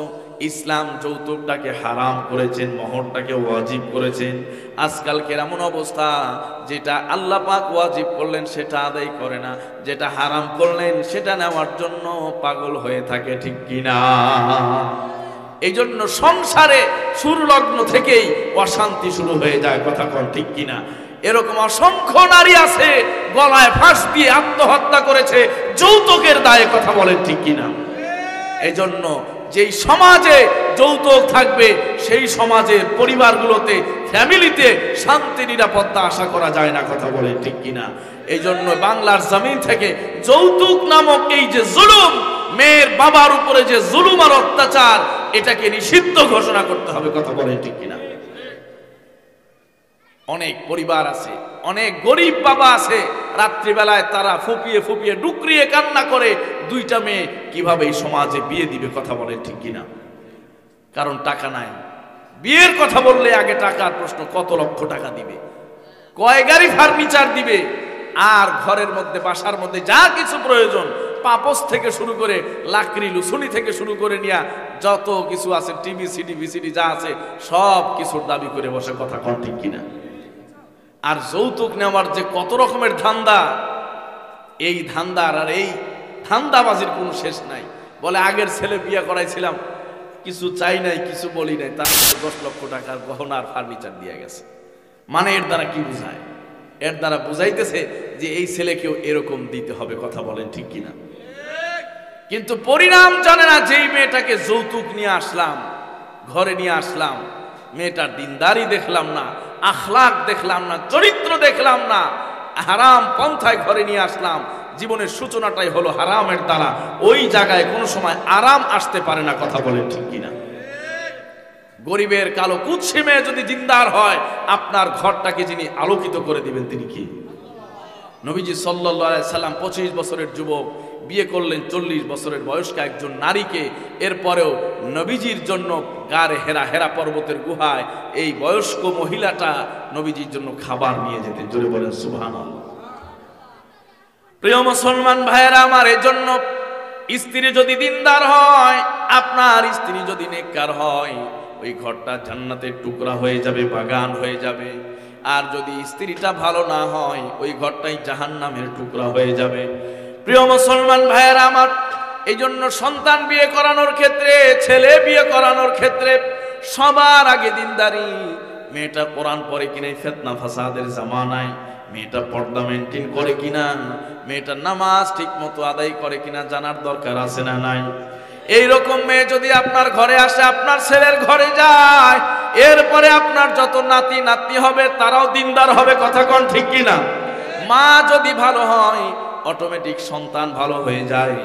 ইসলাম যৌতুকটাকে হারাম করেছেন, মোহরটাকে ওয়াজিব করেছেন। আজকালকের এমন অবস্থা, যেটা আল্লাহ পাক ওয়াজিব করলেন সেটা আদায় করে না, যেটা হারাম করলেন সেটা নেওয়ার জন্য পাগল হয়ে থাকে, ঠিক কিনা? এই জন্য সংসারে সুরলগ্ন থেকেই অশান্তি শুরু হয়ে যায়, কথা কোন ঠিক কিনা? এরকম অসংখ্য নারী আছে গলায় ফাঁস দিয়ে আত্মহত্যা করেছে যৌতুকের দায়ে, কথা বলেন ঠিক কিনা? এই জন্য যেই সমাজে যৌতুক থাকবে সেই সমাজের পরিবারগুলোতে ফ্যামিলিতে শান্তি নিরাপত্তা আশা করা যায় না, কথা বলে ঠিক কিনা? এই জন্য বাংলার জমিন থেকে যৌতুক নামক এই যে জুলুম, মেয়ের বাবার উপরে যে জুলুম আর অত্যাচার, এটাকে নিষিদ্ধ ঘোষণা করতে হবে, কথা বলে ঠিক কিনা? অনেক পরিবার আছে, অনেক গরিব বাবা আছে, রাত্রিবেলায় তারা ফুপিয়ে ফুপিয়ে ডুকরিয়ে কান্না করে দুইটা মেয়ে কিভাবে এই সমাজে বিয়ে দিবে, কথা বলে ঠিক কিনা? কারণ টাকা নাই। বিয়ের কথা বললে আগে টাকার প্রশ্ন, কত লক্ষ টাকা দিবে, কয় গাড়ি ফার্নিচার দিবে, আর ঘরের মধ্যে বাসার মধ্যে যা কিছু প্রয়োজন, পাপোস থেকে শুরু করে লাকড়ি লুসুনি থেকে শুরু করে নিয়ে যত কিছু আছে, টিভি সিডি ভিসিডি যা আছে সব কিছুর দাবি করে বসে, কথা কন ঠিক কিনা? আর যৌতুক নেওয়ার যে কত রকমের ধান্দা, এই ধান্দার আর এই ধান্দাবাজির কোনো শেষ নাই। বলে আগের ছেলে বিয়ে করাইছিলাম, কিছু চাই নাই, কিছু বলি নাই, তার 10 লক্ষ টাকার গহনার ফার্নিচার দিয়ে গেছে। মানে এর দ্বারা কি বুঝায়? এর দ্বারা বুঝাইতেছে যে এই ছেলেকেও এরকম দিতে হবে, কথা বলেন ঠিক কিনা? কিন্তু পরিণাম জানে না। যেই মেয়েটাকে যৌতুক নিয়ে আসলাম, ঘরে নিয়ে আসলাম, মেয়েটার দিনদারি দেখলাম না, আখলাক দেখলাম না, চরিত্র দেখলাম না, হারাম পন্থায় ঘরে নিয়ে আসলাম, জীবনের সূচনাটাই হলো হারামের দ্বারা। ওই জায়গায় কোনো সময় আরাম আসতে পারে না, কথা বলেন ঠিক কিনা? গরিবের কালো কুৎসি মেয়ে যদি দিনদার হয়, আপনার ঘরটাকে যিনি আলোকিত করে দিবেন তিনি কি? নবীজি সাল্লাল্লাহু আলাইহি সাল্লাম 25 বছরের যুবক বিয়ে করলেন 40 বছরের বয়স্ক একজন নারীকে। এরপরেও নবীজির জন্য গারে হেরা পর্বতের গুহায় এই বয়স্ক মহিলাটা নবীজির জন্য খাবার নিয়ে যেতেন। জোরে বলেন সুবহানাল্লাহ। প্রিয় মুসলমান ভাইয়েরা আমার, এই জন্য স্ত্রী যদি দিনদার হয়, আপনার স্ত্রী যদি নেককার হয়, ওই ঘরটা জান্নাতের টুকরা হয়ে যাবে, বাগান হয়ে যাবে। আর যদি স্ত্রীটা ভালো না হয়, ওই ঘরটাই জাহান্নামের টুকরা হয়ে যাবে। প্রিয় মুসলমান ভাইয়েরা আমার, এই জন্য সন্তান বিয়ে করানোর ক্ষেত্রে, ছেলে বিয়ে করানোর ক্ষেত্রে সবার আগে দিনদারি। মেয়েটা কোরআন পড়ে কিনা, ফিতনা ফাসাদের জামানায় মেয়েটা পর্দা মেনটেন করে কিনা, মেয়েটা নামাজ ঠিক মতো আদায় করে কিনা জানার দরকার আছে না নাই? এইরকম মেয়ে যদি আপনার ঘরে আসে, আপনার ছেলের ঘরে যায়, এরপরে আপনার যত নাতি নাতনি হবে তারাও দিনদার হবে, কথা কোন ঠিক কিনা? মা যদি ভালো হয়, অটোমেটিক সন্তান ভালো হয়ে যায়।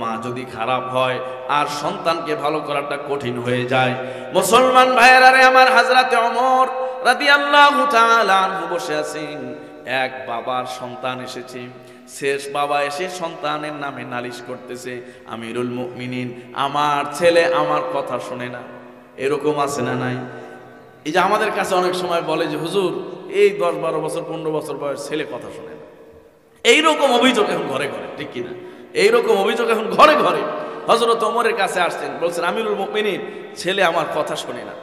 মা যদি খারাপ হয়, আর সন্তানকে ভালো করাটা কঠিন হয়ে যায়। মুসলমান ভাইয়েরা রে আমার, হযরতে ওমর রাদিয়াল্লাহু তাআলা আনহু বসে আছেন। এক বাবার সন্তান এসেছে, শেষ বাবা এসে সন্তানের নামে নালিশ করতেছে, আমিরুল মুমিনিন, আমার ছেলে আমার কথা শোনে না। এরকম আছে না নাই? এই যে আমাদের কাছে অনেক সময় বলে যে হুজুর, এই 10-12 বছর 15 বছর বয়স ছেলে কথা শোনে না। এইরকম অভিযোগ এখন ঘরে ঘরে, ঠিক কিনা? এইরকম অভিযোগ এখন ঘরে ঘরে। হযরত ওমরের কাছে আসছেন, বলছেন আমিরুল মুমিনিন, ছেলে আমার কথা শোনে না,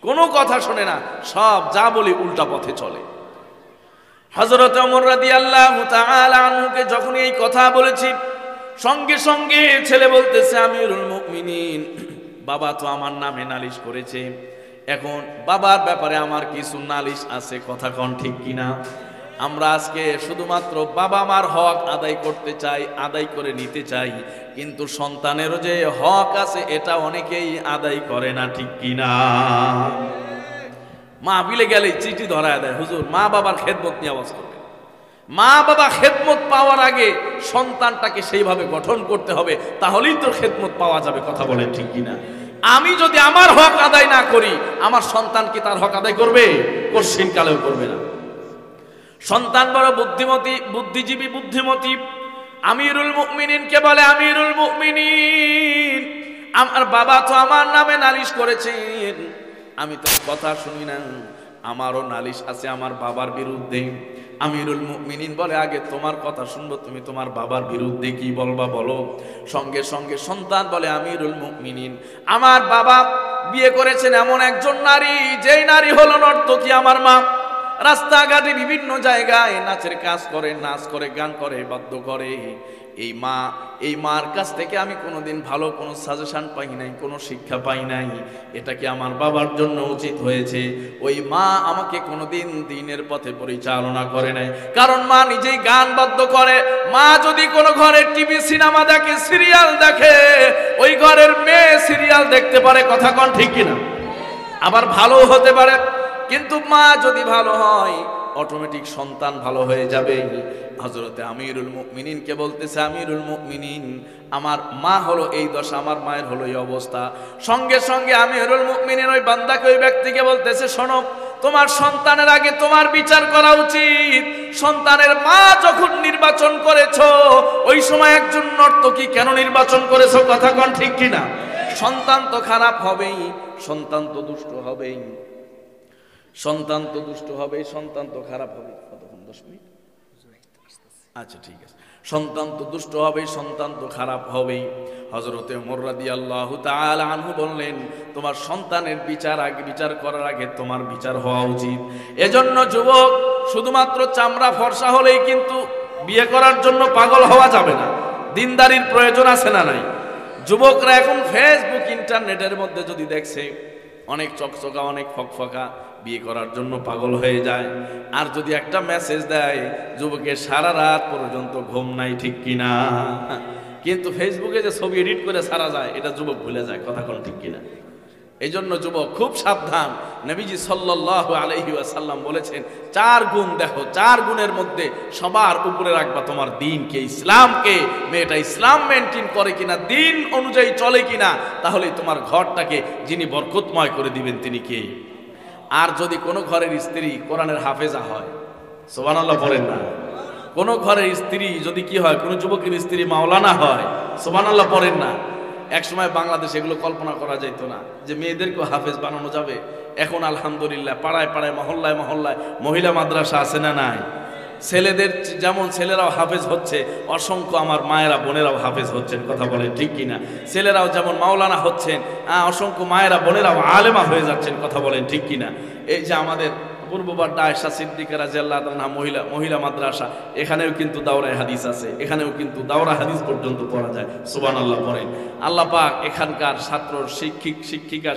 কোনো কথা শোনে না, সব যা বলি উল্টা পথে চলে। হযরত ওমর রাদিয়াল্লাহু তাআলা আনহুকে যখন এই কথা বলেছি, সঙ্গে সঙ্গে ছেলে বলতেছে, আমিরুল মুমিনিন, বাবা তো আমার নামে নালিশ করেছে, এখন বাবার ব্যাপারে আমার কিছু নালিশ আছে, কথা কোন ঠিক কিনা? আমরা আজকে শুধুমাত্র বাবা মার হক আদায় করতে চাই, আদায় করে নিতে চাই, কিন্তু সন্তানেরও যে হক আছে এটা অনেকেই আদায় করে না, ঠিক কিনা? মা বিলে গেলে চিঠি ধরায় দেয়, হুজুর মা বাবার খেদমত নিয়ে আওয়াজ করবে। মা বাবা খেদমত পাওয়ার আগে সন্তানটাকে সেইভাবে গঠন করতে হবে, তাহলেই তো খেদমত পাওয়া যাবে, কথা বলেন ঠিক কিনা? আমি যদি আমার হক আদায় না করি, আমার সন্তান কি তার হক আদায় করবে? কোশ্চিন কালেও করবে না। সন্তান বড় বুদ্ধিমতী, বুদ্ধিজীবী, বুদ্ধিমতী। আমিরুল মুমিনিনকে বলে, আমিরুল মুমিনিন, আমার বাবা তো আমার নামে নালিশ করেছেন, আমি তো কথা শুনি না, আমারও নালিশ আছে আমার বাবার বিরুদ্ধে। আমিরুল মুমিনিন বলে, আগে তোমার কথা শুনবো, তুমি তোমার বাবার বিরুদ্ধে কি বলবা বলো। সঙ্গে সঙ্গে সন্তান বলে, আমিরুল মুমিনিন, আমার বাবা বিয়ে করেছেন এমন একজন নারী, যেই নারী হলো নর্তকী আমার মা। রাস্তাঘাটে বিভিন্ন জায়গায় নাচের কাজ করে, নাচ করে, গান করে, বাদ্য করে। এই মার কাছ থেকে আমি কোনোদিন ভালো কোনো সাজেশন পাই নাই, কোনো শিক্ষা পাই নাই। এটা কি আমার বাবার জন্য উচিত হয়েছে? ওই মা আমাকে কোনোদিন দ্বীনের পথে পরিচালনা করে নাই, কারণ মা নিজেই গান বাদ্য করে। মা যদি কোনো ঘরে টিভি সিনেমা দেখে, সিরিয়াল দেখে, ওই ঘরের মেয়ে সিরিয়াল দেখতে পারে, কথা কোন ঠিক কিনা? আবার ভালো হতে পারে, কিন্তু মা যদি ভালো হয় অটোমেটিক সন্তান ভালো হয়ে যাবে। হযরতে আমিরুল মুমিনিনকে বলতেছে, আমিরুল মুমিনিন, আমার মা হলো এই দশা, আমার মায়ের হলো এই অবস্থা। সঙ্গে সঙ্গে আমিরুল মুমিনিন ওই বান্দাকে, ওই ব্যক্তিকে বলতেছে, শোনো, তোমার সন্তানের আগে তোমার বিচার করা উচিত। সন্তানের মা যখন নির্বাচন করেছো, ওই সময় একজন নর্তকী কেন নির্বাচন করেছো, কথা কোন ঠিক কিনা? সন্তান তো খারাপ হবেই, সন্তান তো দুষ্ট হবেই, সন্তান তো দুষ্ট হবে, সন্তান তো খারাপ হবে। কতক্ষণ? 10 মিনিট? আচ্ছা, ঠিক আছে। সন্তান তো দুষ্ট হবে, সন্তান তো খারাপ হবেই। হযরতে ওমর রাদিয়াল্লাহু তাআলা আনহু বললেন, তোমার সন্তানের বিচার করার আগে তোমার বিচার হওয়া উচিত। এজন্য যুবক, শুধুমাত্র চামড়া ফর্সা হলেই কিন্তু বিয়ে করার জন্য পাগল হওয়া যাবে না। দিনদারির প্রয়োজন আছে না নাই? যুবকরা এখন ফেসবুক, ইন্টারনেটের মধ্যে যদি দেখছে অনেক চকচকা, অনেক ফকফকা, বিয়ে করার জন্য পাগল হয়ে যায়। আর যদি একটা মেসেজ দেয়, যুবকের সারা রাত পর্যন্ত ঘুম নাই, ঠিক কিনা? কিন্তু ফেসবুকে যে ছবি এডিট করে ছাড়া যায়, এটা যুবক ভুলে যায়, কথা কোন ঠিক কিনা? এই জন্য যুবক খুব সাবধান। নবীজি সাল্লাল্লাহু আলাইহি ওয়াসাল্লাম বলেছেন, 4 গুণ দেখো, 4 গুণের মধ্যে সবার উপরে রাখবা তোমার দ্বীনকে, ইসলামকে। মেয়েটা ইসলাম মেনটেন করে কিনা, দ্বীন অনুযায়ী চলে কিনা, তাহলে তোমার ঘরটাকে যিনি বরকতময় করে দিবেন তিনি কে? আর যদি কোনো ঘরের স্ত্রী কোরআনের হাফেজা হয়, সুবহানাল্লাহ বলেন না, কোন ঘরের স্ত্রী যদি কি হয়, কোন যুবকের স্ত্রী মাওলানা হয়, সুবহানাল্লাহ পড়েন না। এক সময় বাংলাদেশে এগুলো কল্পনা করা যেত না যে মেয়েদেরকেও হাফেজ বানানো যাবে। এখন আলহামদুলিল্লাহ পাড়ায় পাড়ায়, মহল্লায় মহল্লায় মহিলা মাদ্রাসা আছে না নাই? ছেলেদের যেমন ছেলেরাও হাফেজ হচ্ছে, অসংখ্য আমার মায়েরা বোনেরাও হাফেজ হচ্ছেন, কথা বলেন ঠিক কিনা? ছেলেরাও যেমন মাওলানা হচ্ছেন, অসংখ্য মায়েরা বোনেরাও আলেমা হয়ে যাচ্ছেন, কথা বলেন ঠিক কিনা? এই যে আমাদের পূর্ববাড্ডা আয়েশা সিদ্দিকা রাদিয়াল্লাহু তাআলা মহিলা মাদ্রাসা, এখানেও কিন্তু দাওরায়ে হাদিস আছে, এখানেও কিন্তু দাওরা হাদিস পর্যন্ত পড়া যায়, সুবহানাল্লাহ পড়েন। আল্লাহ পাক এখানকার ছাত্র, শিক্ষিকা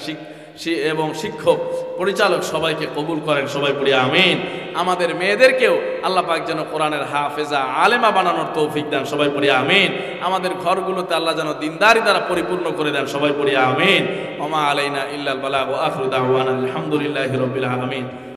এবং শিক্ষক, পরিচালক সবাইকে কবুল করেন, সবাই পড়ি আমিন। আমাদের মেয়েদেরকেও আল্লাহ পাক যেন কোরআনের হাফেজা, আলেমা বানানোর তৌফিক দেন, সবাই পড়ি আমিন। আমাদের ঘরগুলোতে আল্লাহ যেন দিনদারি দ্বারা পরিপূর্ণ করে দেন, সবাই পড়ি আমিন। ওমা আলাইনা ইল্লাল বালাগ ওয়া আখিরু দাওয়ানা আলহামদুলিল্লাহি রাব্বিল আলামিন।